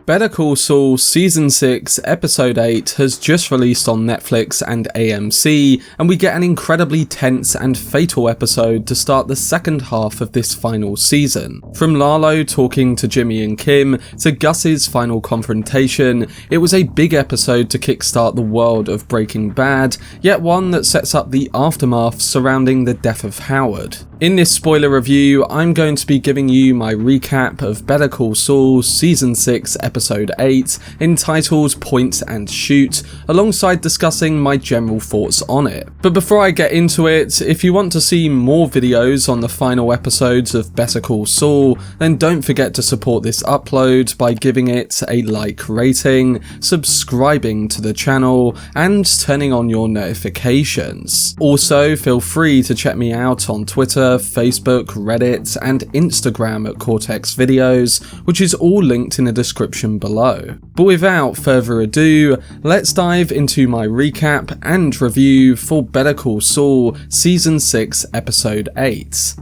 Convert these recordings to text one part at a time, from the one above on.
Better Call Saul Season 6 Episode 8 has just released on Netflix and AMC, and we get an incredibly tense and fatal episode to start the second half of this final season. From Lalo talking to Jimmy and Kim to Gus's final confrontation, it was a big episode to kickstart the world of Breaking Bad, yet one that sets up the aftermath surrounding the death of Howard. In this spoiler review, I'm going to be giving you my recap of Better Call Saul Season 6 Episode 8, entitled Point and Shoot, alongside discussing my general thoughts on it. But before I get into it, if you want to see more videos on the final episodes of Better Call Saul, then don't forget to support this upload by giving it a like rating, subscribing to the channel, and turning on your notifications. Also, feel free to check me out on Twitter, Facebook, Reddit, and Instagram at Cortex Videos, which is all linked in the description below. But without further ado, let's dive into my recap and review for Better Call Saul Season 6 Episode 8.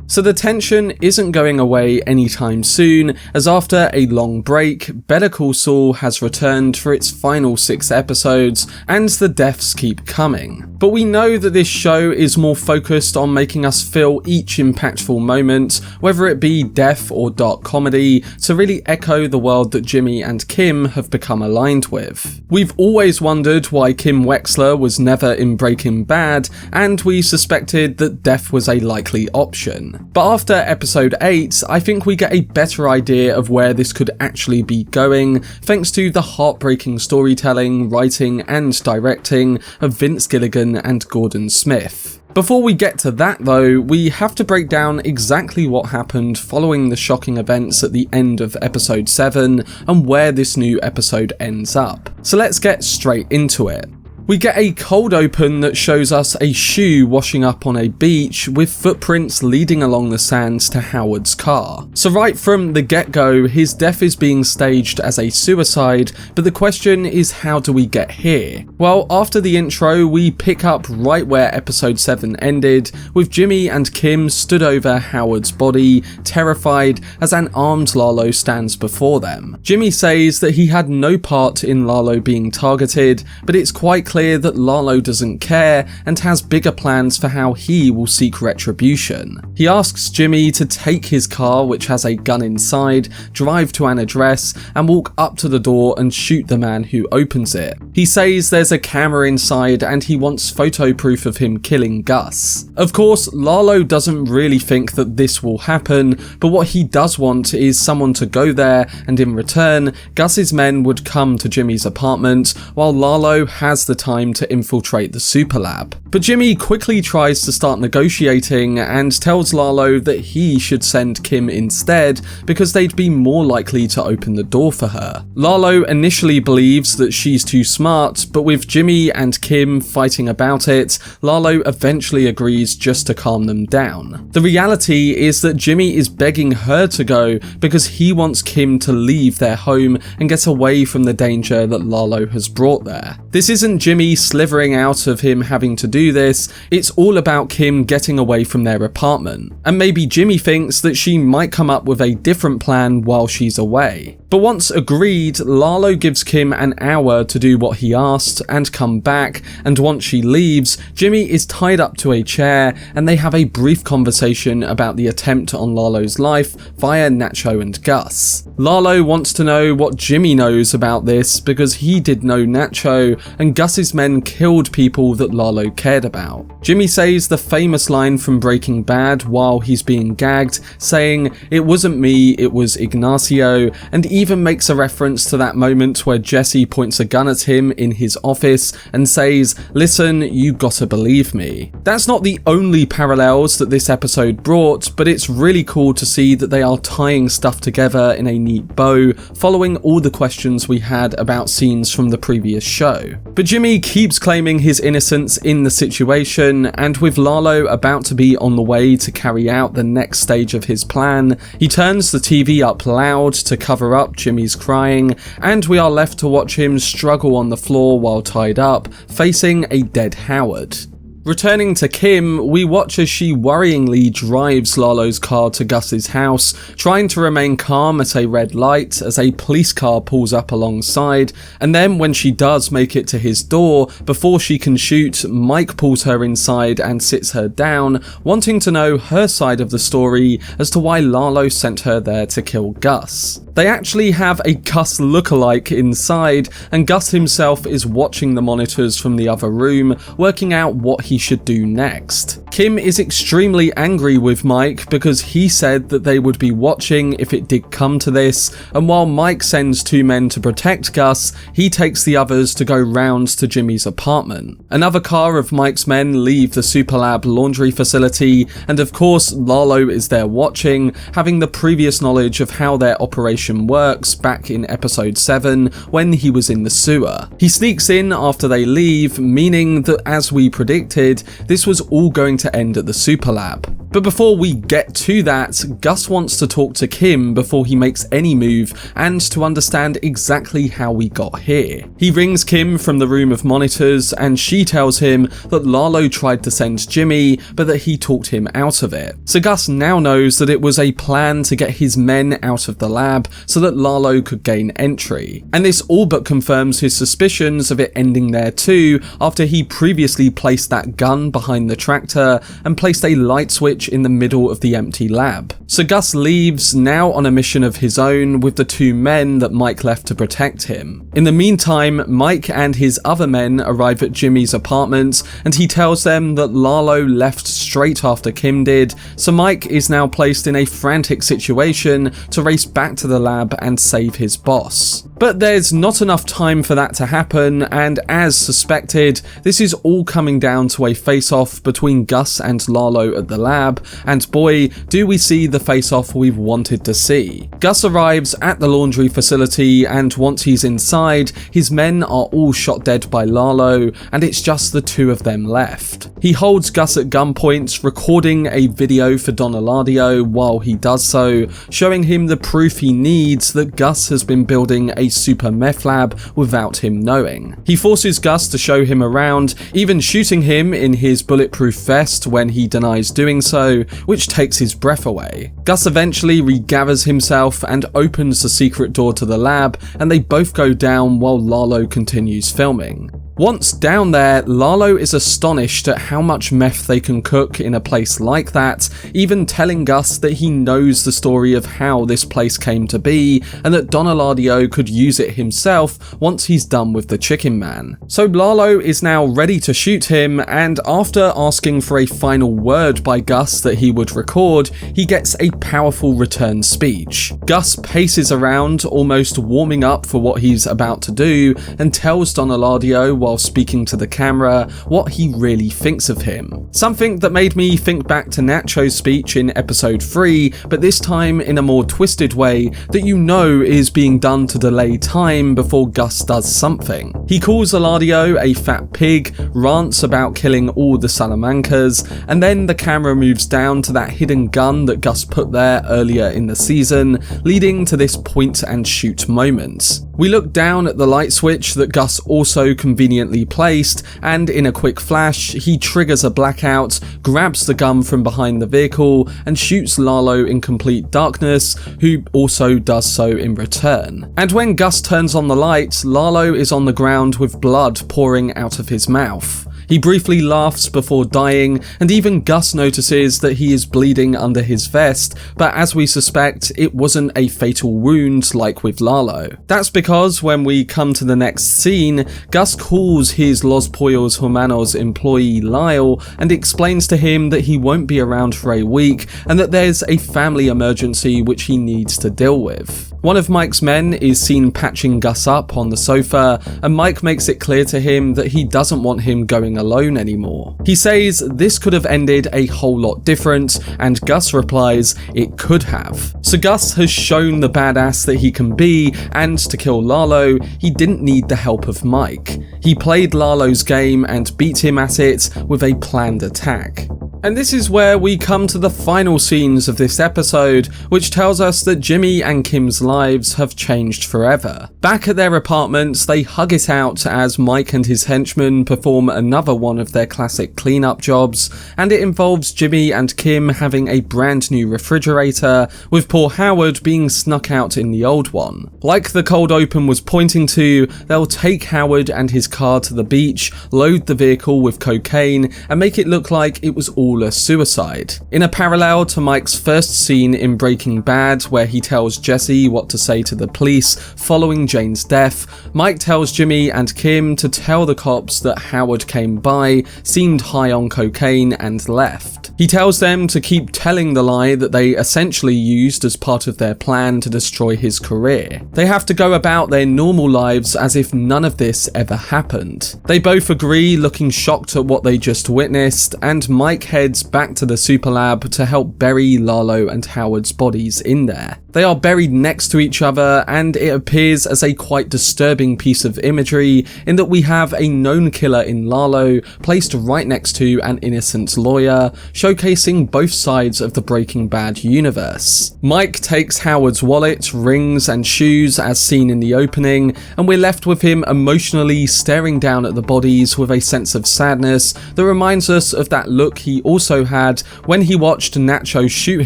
So the tension isn't going away anytime soon, as after a long break, Better Call Saul has returned for its final 6 episodes, and the deaths keep coming. But we know that this show is more focused on making us feel each impactful moment, whether it be death or dark comedy, to really echo the world that Jimmy and Kim have become aligned with. We've always wondered why Kim Wexler was never in Breaking Bad, and we suspected that death was a likely option. But after episode 8, I think we get a better idea of where this could actually be going, thanks to the heartbreaking storytelling, writing, and directing of Vince Gilligan and Gordon Smith. Before we get to that though, we have to break down exactly what happened following the shocking events at the end of episode 7 and where this new episode ends up. So let's get straight into it. We get a cold open that shows us a shoe washing up on a beach with footprints leading along the sands to Howard's car. So right from the get-go, his death is being staged as a suicide, but the question is, how do we get here? Well, after the intro, we pick up right where episode 7 ended, with Jimmy and Kim stood over Howard's body, terrified as an armed Lalo stands before them. Jimmy says that he had no part in Lalo being targeted, but it's quite clear that Lalo doesn't care and has bigger plans for how he will seek retribution. He asks Jimmy to take his car, which has a gun inside, drive to an address, and walk up to the door and shoot the man who opens it. He says there's a camera inside and he wants photo proof of him killing Gus. Of course, Lalo doesn't really think that this will happen, but what he does want is someone to go there, and in return, Gus's men would come to Jimmy's apartment while Lalo has the time to infiltrate the super lab. But Jimmy quickly tries to start negotiating and tells Lalo that he should send Kim instead because they'd be more likely to open the door for her. Lalo initially believes that she's too smart, but with Jimmy and Kim fighting about it, Lalo eventually agrees just to calm them down. The reality is that Jimmy is begging her to go because he wants Kim to leave their home and get away from the danger that Lalo has brought there. This isn't Jimmy slithering out of him having to do this, it's all about Kim getting away from their apartment. And maybe Jimmy thinks that she might come up with a different plan while she's away. But once agreed, Lalo gives Kim an hour to do what he asked and come back, and once she leaves, Jimmy is tied up to a chair and they have a brief conversation about the attempt on Lalo's life via Nacho and Gus. Lalo wants to know what Jimmy knows about this because he did know Nacho, and Gus's men killed people that Lalo cared about. Jimmy says the famous line from Breaking Bad while he's being gagged, saying, "It wasn't me, it was Ignacio," and even makes a reference to that moment where Jesse points a gun at him in his office and says, "Listen, you gotta believe me." That's not the only parallels that this episode brought, but it's really cool to see that they are tying stuff together in a neat bow, following all the questions we had about scenes from the previous show. But Jimmy keeps claiming his innocence in the situation, and with Lalo about to be on the way to carry out the next stage of his plan, he turns the TV up loud to cover up up, Jimmy's crying, and we are left to watch him struggle on the floor while tied up, facing a dead Howard. Returning to Kim, we watch as she worryingly drives Lalo's car to Gus's house, trying to remain calm at a red light as a police car pulls up alongside, and then when she does make it to his door, before she can shoot, Mike pulls her inside and sits her down, wanting to know her side of the story as to why Lalo sent her there to kill Gus. They actually have a Gus lookalike inside, and Gus himself is watching the monitors from the other room, working out what he should do next. Kim is extremely angry with Mike because he said that they would be watching if it did come to this, and while Mike sends 2 men to protect Gus, he takes the others to go round to Jimmy's apartment. Another car of Mike's men leave the Superlab laundry facility, and of course Lalo is there watching, having the previous knowledge of how their operation works back in episode 7 when he was in the sewer. He sneaks in after they leave, meaning that as we predicted, this was all going to end at the Superlab. But before we get to that, Gus wants to talk to Kim before he makes any move and to understand exactly how we got here. He rings Kim from the room of monitors and she tells him that Lalo tried to send Jimmy, but that he talked him out of it. So Gus now knows that it was a plan to get his men out of the lab so that Lalo could gain entry. And this all but confirms his suspicions of it ending there too, after he previously placed that gun behind the tractor and placed a light switch in the middle of the empty lab. So Gus leaves, now on a mission of his own with the 2 men that Mike left to protect him. In the meantime, Mike and his other men arrive at Jimmy's apartment and he tells them that Lalo left straight after Kim did, so Mike is now placed in a frantic situation to race back to the lab and save his boss. But there's not enough time for that to happen, and as suspected, this is all coming down to a face-off between Gus and Lalo at the lab, and boy, do we see the face-off we've wanted to see. Gus arrives at the laundry facility, and once he's inside, his men are all shot dead by Lalo, and it's just the 2 of them left. He holds Gus at gunpoint, recording a video for Don Eladio while he does so, showing him the proof he needs that Gus has been building a super meth lab without him knowing. He forces Gus to show him around, even shooting him in his bulletproof vest when he denies doing so, which takes his breath away. Gus eventually regathers himself and opens the secret door to the lab, and they both go down while Lalo continues filming. Once down there, Lalo is astonished at how much meth they can cook in a place like that, even telling Gus that he knows the story of how this place came to be, and that Don Eladio could use it himself once he's done with the Chicken Man. So Lalo is now ready to shoot him, and after asking for a final word by Gus that he would record, he gets a powerful return speech. Gus paces around, almost warming up for what he's about to do, and tells Don Eladio while speaking to the camera what he really thinks of him. Something that made me think back to Nacho's speech in episode 3, but this time in a more twisted way that you know is being done to delay time before Gus does something. He calls Eladio a fat pig, rants about killing all the Salamancas, and then the camera moves down to that hidden gun that Gus put there earlier in the season, leading to this point and shoot moment. We look down at the light switch that Gus also conveniently placed, and in a quick flash, he triggers a blackout, grabs the gun from behind the vehicle, and shoots Lalo in complete darkness, who also does so in return. And when Gus turns on the light, Lalo is on the ground with blood pouring out of his mouth. He briefly laughs before dying, and even Gus notices that he is bleeding under his vest, but as we suspect, it wasn't a fatal wound like with Lalo. That's because when we come to the next scene, Gus calls his Los Pollos Hermanos employee Lyle and explains to him that he won't be around for a week and that there's a family emergency which he needs to deal with. One of Mike's men is seen patching Gus up on the sofa, and Mike makes it clear to him that he doesn't want him going alone anymore. He says this could have ended a whole lot different, and Gus replies it could have. So Gus has shown the badass that he can be, and to kill Lalo, he didn't need the help of Mike. He played Lalo's game and beat him at it with a planned attack. And this is where we come to the final scenes of this episode, which tells us that Jimmy and Kim's lives have changed forever. Back at their apartments, they hug it out as Mike and his henchmen perform another one of their classic cleanup jobs, and it involves Jimmy and Kim having a brand new refrigerator, with poor Howard being snuck out in the old one. Like the cold open was pointing to, they'll take Howard and his car to the beach, load the vehicle with cocaine, and make it look like it was all a suicide. In a parallel to Mike's first scene in Breaking Bad, where he tells Jesse what to say to the police following Jane's death, Mike tells Jimmy and Kim to tell the cops that Howard came by, seemed high on cocaine, and left. He tells them to keep telling the lie that they essentially used as part of their plan to destroy his career. They have to go about their normal lives as if none of this ever happened. They both agree, looking shocked at what they just witnessed, and Mike heads back to the super lab to help bury Lalo and Howard's bodies in there. They are buried next to each other, and it appears as a quite disturbing piece of imagery in that we have a known killer in Lalo placed right next to an innocent lawyer, showcasing both sides of the Breaking Bad universe. Mike takes Howard's wallet, rings, and shoes as seen in the opening, and we're left with him emotionally staring down at the bodies with a sense of sadness that reminds us of that look he also had when he watched Nacho shoot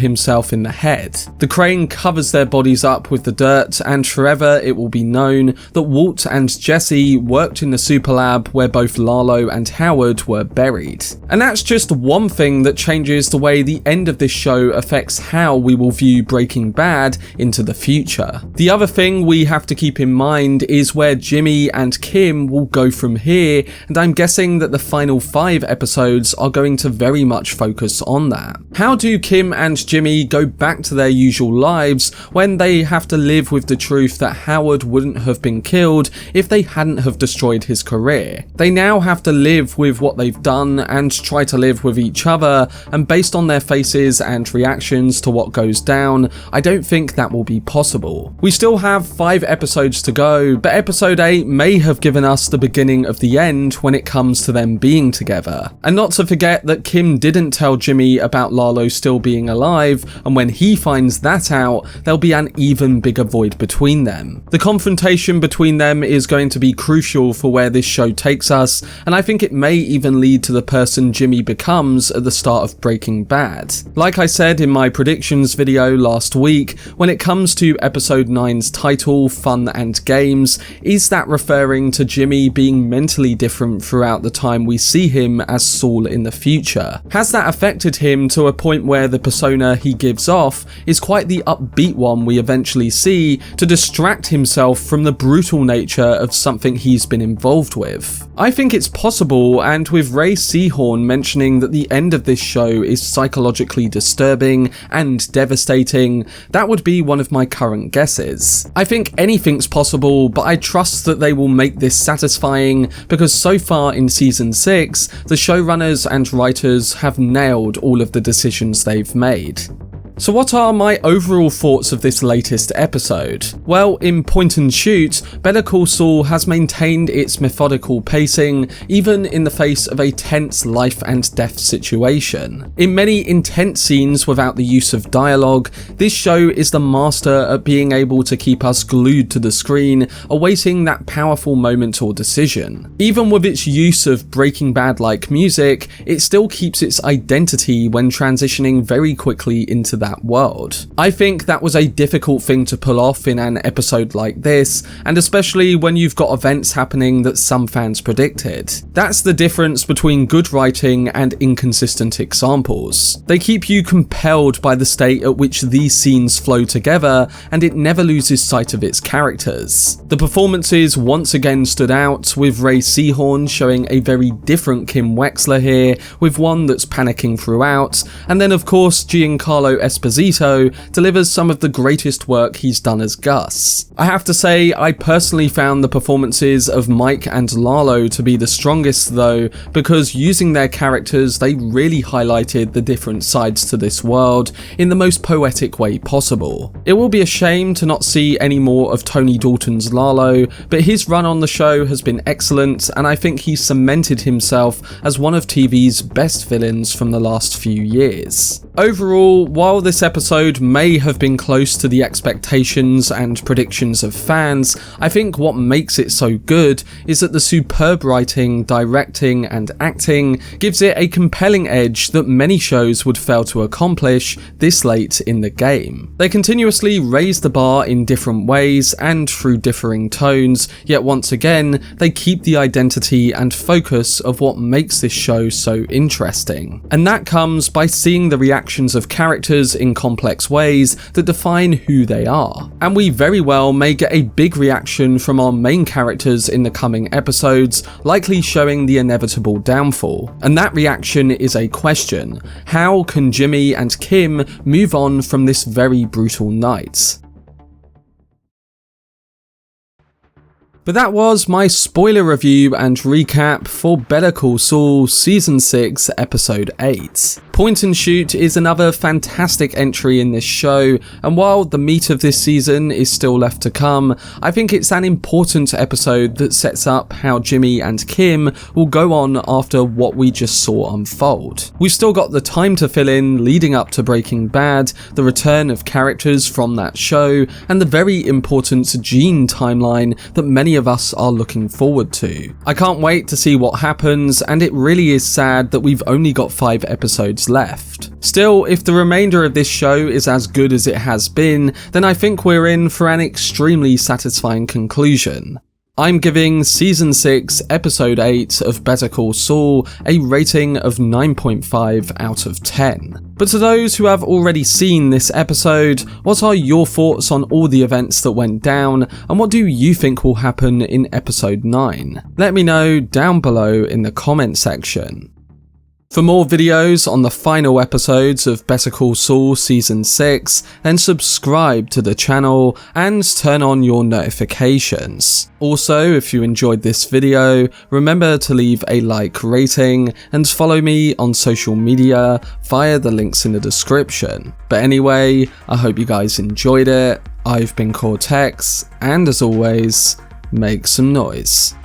himself in the head. The crane covers their bodies up with the dirt, and forever it will be known that Walt and Jesse worked in the super lab where both Lalo and Howard were buried. And that's just one thing that changes the way the end of this show affects how we will view Breaking Bad into the future. The other thing we have to keep in mind is where Jimmy and Kim will go from here, and I'm guessing that the final 5 episodes are going to very much focus on that. How do Kim and Jimmy go back to their usual lives when they have to live with the truth that Howard wouldn't have been killed if they hadn't have destroyed his career? They now have to live with what they've done and try to live with each other, and based on their faces and reactions to what goes down, I don't think that will be possible. We still have 5 episodes to go, but episode 8 may have given us the beginning of the end when it comes to them being together. And not to forget that Kim didn't tell Jimmy about Lalo still being alive, and when he finds that out, there'll be an even bigger void between them. The confrontation between them is going to be crucial for where this show takes us, and I think it may even lead to the person Jimmy becomes at the start of Breaking Bad. Like I said in my predictions video last week, when it comes to episode 9's title, Fun and Games, is that referring to Jimmy being mentally different throughout the time we see him as Saul in the future? Has that affected him to a point where the persona he gives off is quite the upbeat one we eventually see to distract himself from the brutal nature of something he's been involved with? I think it's possible, and with Ray Seahorn mentioning that the end of this show is psychologically disturbing and devastating, that would be one of my current guesses. I think anything's possible, but I trust that they will make this satisfying because so far in season 6, the showrunners and writers have nailed all of the decisions they've made. So what are my overall thoughts of this latest episode? Well, in point and shoot, Better Call Saul has maintained its methodical pacing even in the face of a tense life and death situation. In many intense scenes without the use of dialogue, this show is the master at being able to keep us glued to the screen, awaiting that powerful moment or decision. Even with its use of Breaking Bad-like music, it still keeps its identity when transitioning very quickly into that world. I think that was a difficult thing to pull off in an episode like this, and especially when you've got events happening that some fans predicted. That's the difference between good writing and inconsistent examples. They keep you compelled by the state at which these scenes flow together, and it never loses sight of its characters. The performances once again stood out, with Ray Seahorn showing a very different Kim Wexler here, with one that's panicking throughout, and then of course Giancarlo Esposito delivers some of the greatest work he's done as Gus. I have to say, I personally found the performances of Mike and Lalo to be the strongest though, because using their characters, they really highlighted the different sides to this world in the most poetic way possible. It will be a shame to not see any more of Tony Dalton's Lalo, but his run on the show has been excellent, and I think he's cemented himself as one of TV's best villains from the last few years. Overall, while this episode may have been close to the expectations and predictions of fans, I think what makes it so good is that the superb writing, directing, and acting gives it a compelling edge that many shows would fail to accomplish this late in the game. They continuously raise the bar in different ways and through differing tones, yet once again, they keep the identity and focus of what makes this show so interesting. And that comes by seeing the reactions of characters in complex ways that define who they are. And we very well may get a big reaction from our main characters in the coming episodes, likely showing the inevitable downfall. And that reaction is a question: how can Jimmy and Kim move on from this very brutal night? But that was my spoiler review and recap for Better Call Saul Season 6 Episode 8. Point and Shoot is another fantastic entry in this show, and while the meat of this season is still left to come, I think it's an important episode that sets up how Jimmy and Kim will go on after what we just saw unfold. We've still got the time to fill in leading up to Breaking Bad, the return of characters from that show, and the very important Gene timeline that many of us are looking forward to. I can't wait to see what happens, and it really is sad that we've only got 5 episodes left. Still, if the remainder of this show is as good as it has been, then I think we're in for an extremely satisfying conclusion. I'm giving Season 6, Episode 8 of Better Call Saul a rating of 9.5 out of 10. But to those who have already seen this episode, what are your thoughts on all the events that went down, and what do you think will happen in Episode 9? Let me know down below in the comment section. For more videos on the final episodes of Better Call Saul Season 6, then subscribe to the channel and turn on your notifications. Also, if you enjoyed this video, remember to leave a like rating and follow me on social media via the links in the description. But anyway, I hope you guys enjoyed it. I've been Cortex, and as always, make some noise.